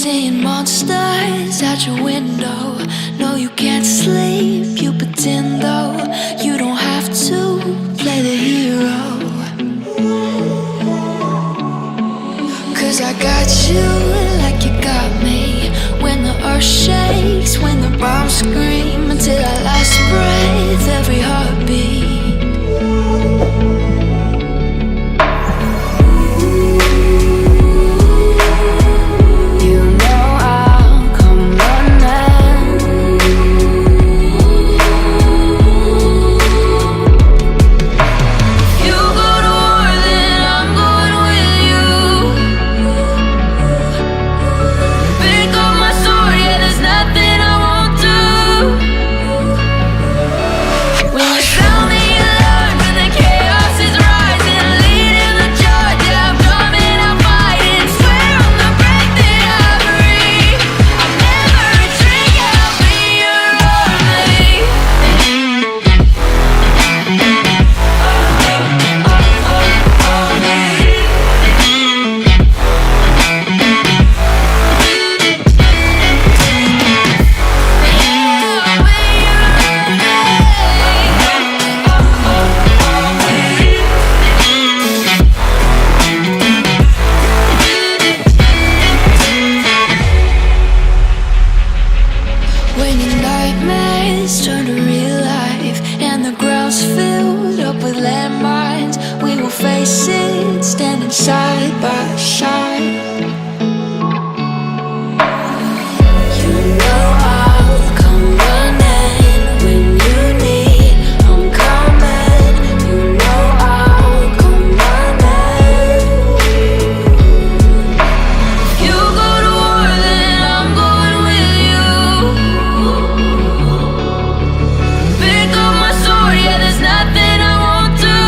seeing monsters out your window. No, you can't sleep, you pretend though. You don't have to play the hero, 'cause I got you like you got me. When the earth shakes, when the bombs scream, until our last breath, every heartbeat. When your nightmares turn to real life and the ground's filled up with landmines, we will face it standing side by side. You know I'll come running when you need. I'm coming. You know I'll come running. If you go to war, then I'm going with you. Pick up my sword, yeah, there's nothing I won't do.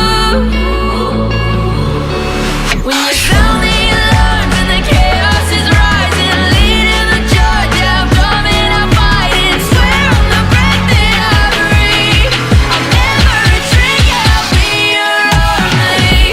When you sound the alarm and the chaos is rising, leading the charge, yeah, I'm coming, I'm fighting. Swear on the breath that I breathe, I'll never retreat, yeah, I'll be your army.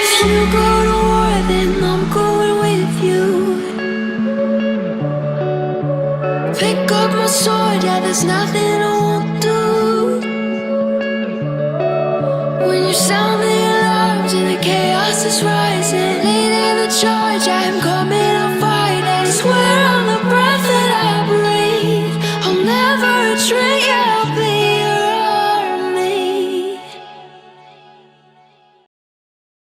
If you go to war, then I'm going with you. Pick up my sword, yeah, there's nothing I won't do. When you sound the alarms and the chaos is rising, leading the charge, I'm coming, I'm fighting. Swear